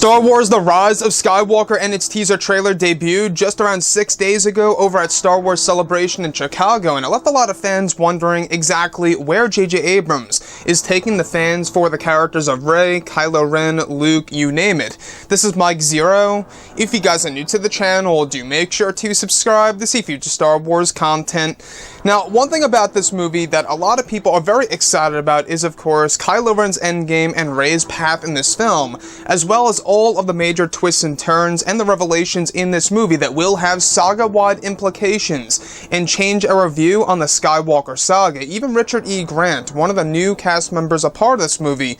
Star Wars The Rise of Skywalker and its teaser trailer debuted just around 6 days ago over at Star Wars Celebration in Chicago, and it left a lot of fans wondering exactly where J.J. Abrams is taking the fans for the characters of Rey, Kylo Ren, Luke, you name it. This is Mike Zero. If you guys are new to the channel, do make sure to subscribe to see future Star Wars content. Now, one thing about this movie that a lot of people are very excited about is, of course, Kylo Ren's endgame and Rey's path in this film, as well as all of the major twists and turns and the revelations in this movie that will have saga-wide implications and change our view on the Skywalker saga. Even Richard E. Grant, one of the new cast members a part of this movie,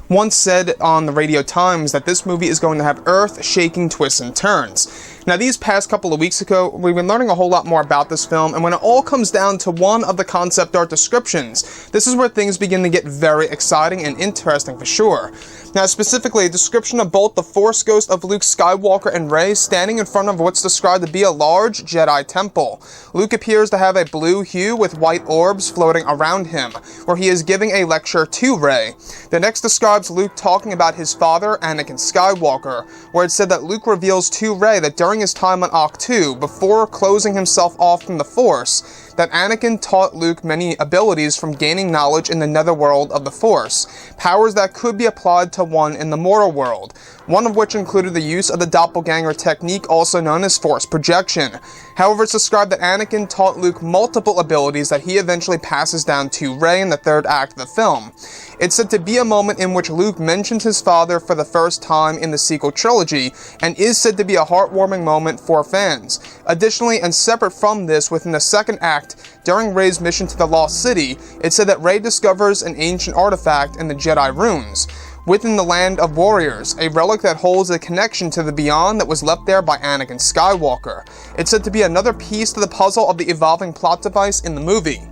once said on the Radio Times that this movie is going to have earth-shaking twists and turns. Now, these past couple of weeks ago, we've been learning a whole lot more about this film, and when it all comes down to one of the concept art descriptions, this is where things begin to get very exciting and interesting for sure. Now, specifically, a description of both the Force ghost of Luke Skywalker and Rey standing in front of what's described to be a large Jedi temple. Luke appears to have a blue hue with white orbs floating around him, where he is giving a lecture to Rey. The next describes Luke talking about his father, Anakin Skywalker, where it said that Luke reveals to Rey that during his time on Ahch-To, before closing himself off from the Force, that Anakin taught Luke many abilities from gaining knowledge in the netherworld of the Force, powers that could be applied to one in the mortal world, one of which included the use of the doppelganger technique, also known as Force projection. However, it's described that Anakin taught Luke multiple abilities that he eventually passes down to Rey in the third act of the film. It's said to be a moment in which Luke mentions his father for the first time in the sequel trilogy, and is said to be a heartwarming moment for fans. Additionally, and separate from this, within the second act, during Rey's mission to the Lost City, it said that Rey discovers an ancient artifact in the Jedi runes within the Land of Warriors, a relic that holds a connection to the beyond that was left there by Anakin Skywalker. It's said to be another piece to the puzzle of the evolving plot device in the movie.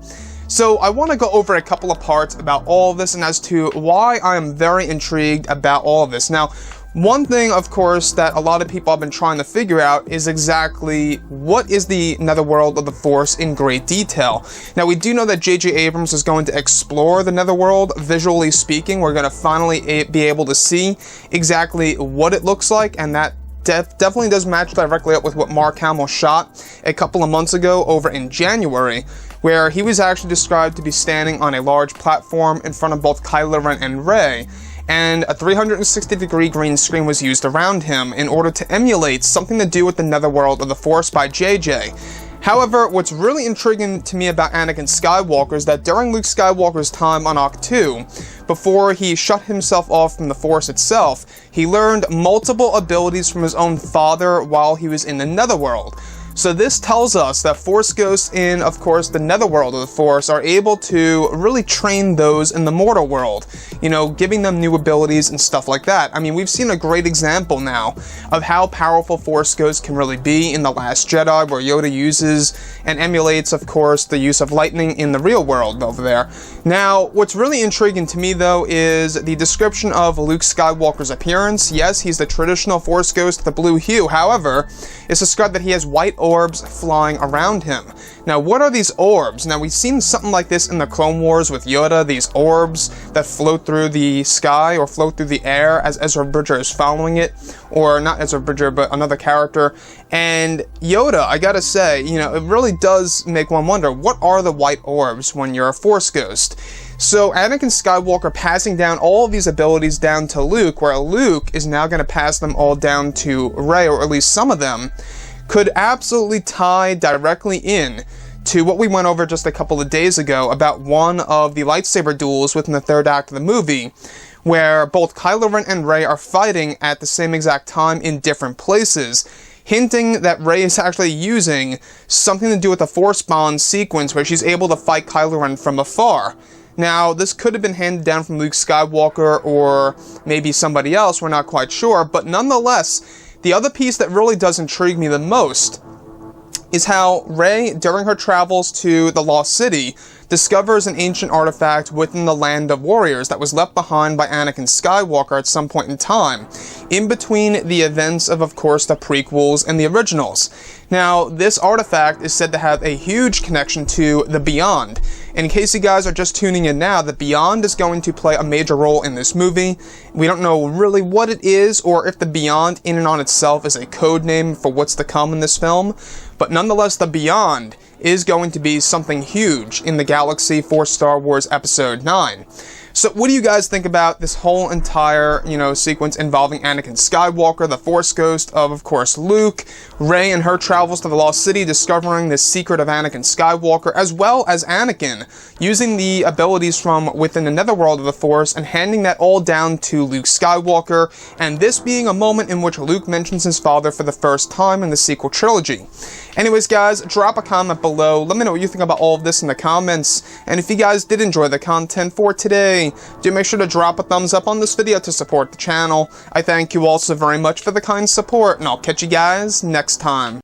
So I want to go over a couple of parts about all of this and as to why I am very intrigued about all of this. Now, one thing, of course, that a lot of people have been trying to figure out is exactly what is the netherworld of the Force in great detail. Now, we do know that J.J. Abrams is going to explore the netherworld, visually speaking. We're going to finally be able to see exactly what it looks like, and that definitely does match directly up with what Mark Hamill shot a couple of months ago over in January, where he was actually described to be standing on a large platform in front of both Kylo Ren and Rey, and a 360-degree green screen was used around him in order to emulate something to do with the netherworld of the Force by JJ. However, what's really intriguing to me about Anakin Skywalker is that during Luke Skywalker's time on Ahch-To, before he shut himself off from the Force itself, he learned multiple abilities from his own father while he was in the netherworld. So this tells us that Force ghosts in, of course, the netherworld of the Force are able to really train those in the mortal world, you know, giving them new abilities and stuff like that. I mean, we've seen a great example now of how powerful Force ghosts can really be in The Last Jedi, where Yoda uses and emulates, of course, the use of lightning in the real world over there. Now, what's really intriguing to me, though, is the description of Luke Skywalker's appearance. Yes, he's the traditional Force ghost, the blue hue. However, it's described that he has white orbs flying around him. Now, what are these orbs? Now, we've seen something like this in the Clone Wars with Yoda, these orbs that float through the sky or float through the air as Ezra Bridger is following it, or not Ezra Bridger, but another character. And Yoda, I gotta say, you know, it really does make one wonder, what are the white orbs when you're a Force ghost? So Anakin Skywalker passing down all of these abilities down to Luke, where Luke is now going to pass them all down to Rey, or at least some of them, could absolutely tie directly in to what we went over just a couple of days ago about one of the lightsaber duels within the third act of the movie, where both Kylo Ren and Rey are fighting at the same exact time in different places, hinting that Rey is actually using something to do with the Force Bond sequence where she's able to fight Kylo Ren from afar. Now, this could have been handed down from Luke Skywalker or maybe somebody else, we're not quite sure, but nonetheless, the other piece that really does intrigue me the most is how Rey, during her travels to the Lost City, discovers an ancient artifact within the Land of Warriors that was left behind by Anakin Skywalker at some point in time, in between the events of course, the prequels and the originals. Now, this artifact is said to have a huge connection to the Beyond. In case you guys are just tuning in now, the Beyond is going to play a major role in this movie. We don't know really what it is, or if the Beyond in and on itself is a code name for what's to come in this film, but nonetheless, the Beyond is going to be something huge in the galaxy for Star Wars Episode 9. So what do you guys think about this whole entire, sequence involving Anakin Skywalker, the Force ghost of course, Luke, Rey and her travels to the Lost City, discovering the secret of Anakin Skywalker, as well as Anakin using the abilities from within the netherworld of the Force and handing that all down to Luke Skywalker, and this being a moment in which Luke mentions his father for the first time in the sequel trilogy. Anyways, guys, drop a comment below. Let me know what you think about all of this in the comments. And if you guys did enjoy the content for today, do make sure to drop a thumbs up on this video to support the channel. I thank you all so very much for the kind support, and I'll catch you guys next time.